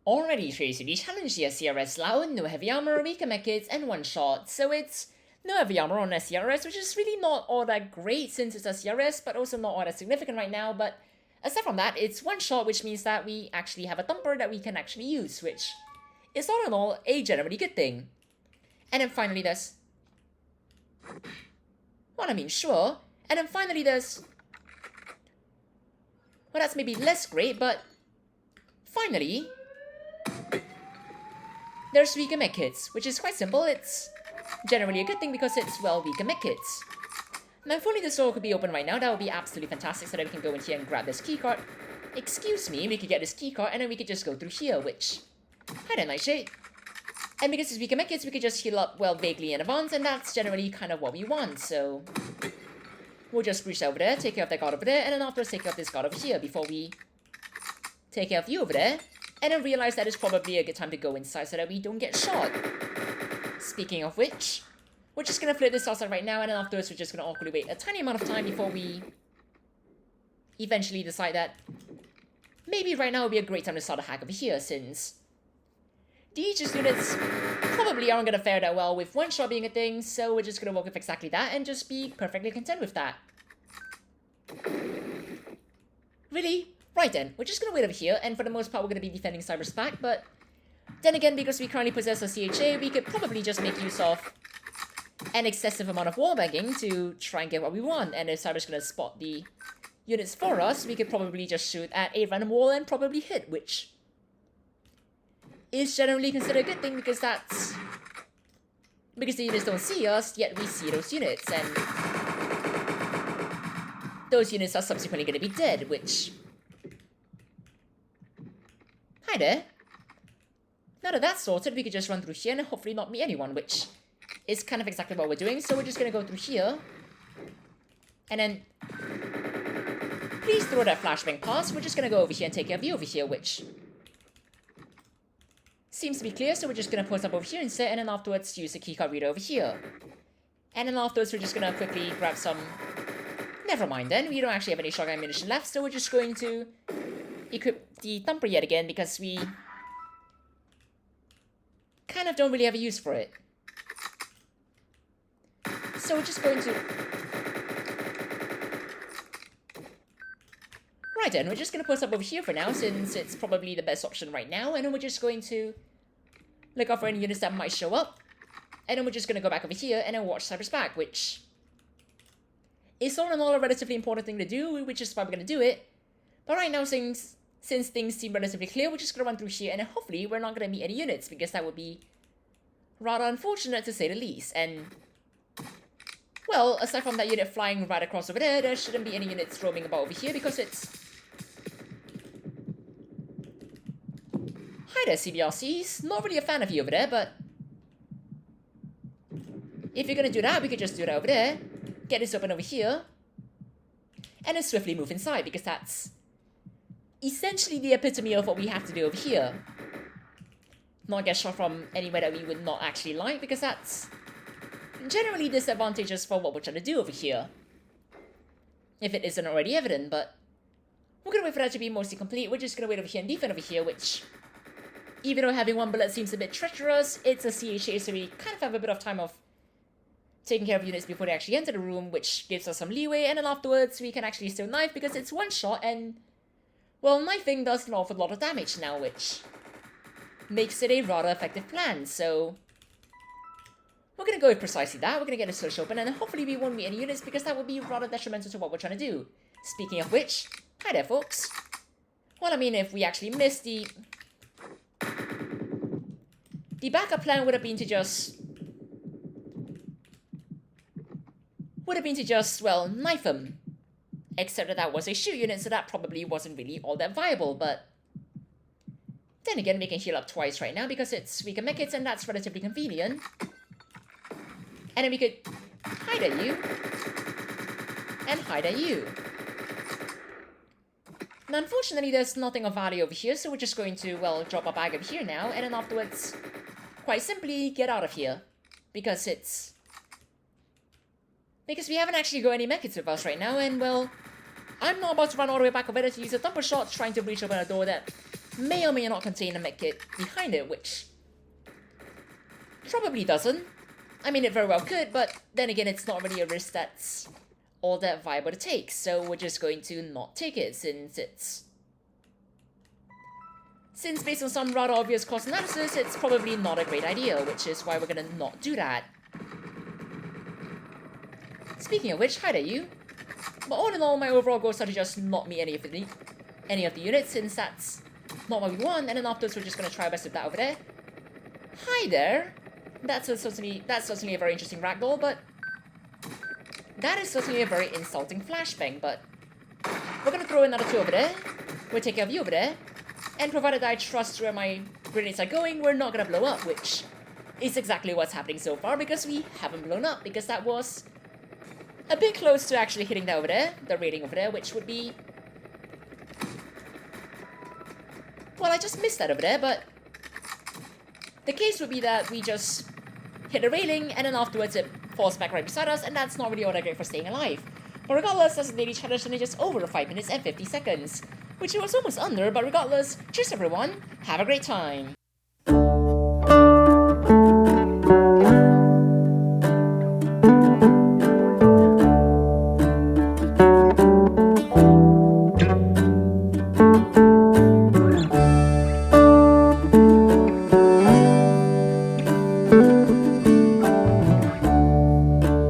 Already Tracy, we challenge the SCRS loud, no heavy armor, weaker medkits, and one shot, so it's no heavy armor on SCRS, which is really not all that great since it's SCRS, but also not all that significant right now, but aside from that, it's one shot, which means that we actually have a thumper that we can actually use, which is all in all a generally good thing. And then finally there's... well, I mean, sure. And then finally there's... well, that's maybe less great, but... finally... there's weaker medkits, which is quite simple. It's generally a good thing because it's, well, weaker medkits. Now, if only this door could be open right now, that would be absolutely fantastic so that we can go in here and grab this keycard. Excuse me, we could get this keycard and then we could just go through here, which... hi there, Nightshade. And because it's weaker medkits, we could just heal up, well, vaguely in advance, and that's generally kind of what we want, so... we'll just reach over there, take care of that guard over there, and then afterwards take care of this guard over here before we... take care of you over there. And then realize that it's probably a good time to go inside so that we don't get shot. Speaking of which, we're just gonna flip this outside right now, and then afterwards we're just gonna awkwardly wait a tiny amount of time before we eventually decide that maybe right now would be a great time to start a hack over here, since the Aegis units probably aren't gonna fare that well with one shot being a thing, so we're just gonna work with exactly that and just be perfectly content with that. Really? Right then, we're just gonna wait over here, and for the most part we're gonna be defending Cyber's back, but then again, because we currently possess a CHA, we could probably just make use of an excessive amount of wallbanging to try and get what we want, and if Cyber's gonna spot the units for us, we could probably just shoot at a random wall and probably hit, which is generally considered a good thing because that's... because the units don't see us, yet we see those units, and those units are subsequently gonna be dead, which... hi there. Now that that's sorted, we could just run through here and hopefully not meet anyone, which is kind of exactly what we're doing. So we're just gonna go through here. And then... please throw that flashbang past. We're just gonna go over here and take care of you over here, which... seems to be clear, so we're just gonna post up over here instead, and then afterwards use the keycard reader over here. And then afterwards we're just gonna quickly grab some... never mind then, we don't actually have any shotgun ammunition left, so we're just going to... equip the thumper yet again because we kind of don't really have a use for it. So we're just going to... right then, we're just going to post up over here for now since it's probably the best option right now, and then we're just going to look out for any units that might show up, and then we're just going to go back over here and then watch Cyber's back, which is all in all a relatively important thing to do, which is why we're going to do it. But right now, since things seem relatively clear, we're just going to run through here, and then hopefully we're not going to meet any units, because that would be rather unfortunate to say the least. And, well, aside from that unit flying right across over there, there shouldn't be any units roaming about over here, because it's... hi there, CBRCs. Not really a fan of you over there, but... if you're going to do that, we could just do that over there, get this open over here, and then swiftly move inside, because that's... essentially the epitome of what we have to do over here. Not get shot from anywhere that we would not actually like, because that's generally disadvantageous for what we're trying to do over here. If it isn't already evident, but we're gonna wait for that to be mostly complete. We're just gonna wait over here and defend over here, which, even though having one bullet seems a bit treacherous, it's a CHA, so we kind of have a bit of time of taking care of units before they actually enter the room, which gives us some leeway, and then afterwards we can actually still knife because it's one shot, and well, knifing does an awful lot of damage now, which makes it a rather effective plan, so we're gonna go with precisely that. We're gonna get a switch open, and then hopefully we won't meet any units, because that would be rather detrimental to what we're trying to do. Speaking of which, hi there, folks. Well, I mean, if we actually missed the backup plan would have been to just... well, knife them. Except that was a shoot unit, so that probably wasn't really all that viable, but... then again, we can heal up twice right now because it's weaker medkits, and that's relatively convenient. And then we could hide at you. And hide at you. Now, unfortunately, there's nothing of value over here, so we're just going to, well, drop our bag over here now, and then afterwards, quite simply, get out of here. Because it's... because we haven't actually got any medkits with us right now, and, well, I'm not about to run all the way back over there to use a thumper shot trying to breach open a door that may or may not contain a medkit behind it, which probably doesn't. I mean, it very well could, but then again, it's not really a risk that's all that viable to take, so we're just going to not take it since based on some rather obvious cost analysis, it's probably not a great idea, which is why we're gonna not do that. Speaking of which, hi there you. But all in all, my overall goals are to just not meet any of the units, since that's not what we want, and then afterwards we're just gonna try our best with that over there. Hi there. That's certainly a very interesting ragdoll, but that is certainly a very insulting flashbang, but we're gonna throw another 2 over there. We'll take care of you over there. And provided I trust where my grenades are going, we're not gonna blow up, which is exactly what's happening so far, because we haven't blown up, because that was a bit close to actually hitting that over there, the railing over there, which would be... Well, I just missed that over there, but the case would be that we just hit the railing, and then afterwards it falls back right beside us, and that's not really all that great for staying alive. But regardless, that's a daily challenge, and it's just over 5 minutes and 50 seconds. Which it was almost under, but regardless, cheers everyone, have a great time.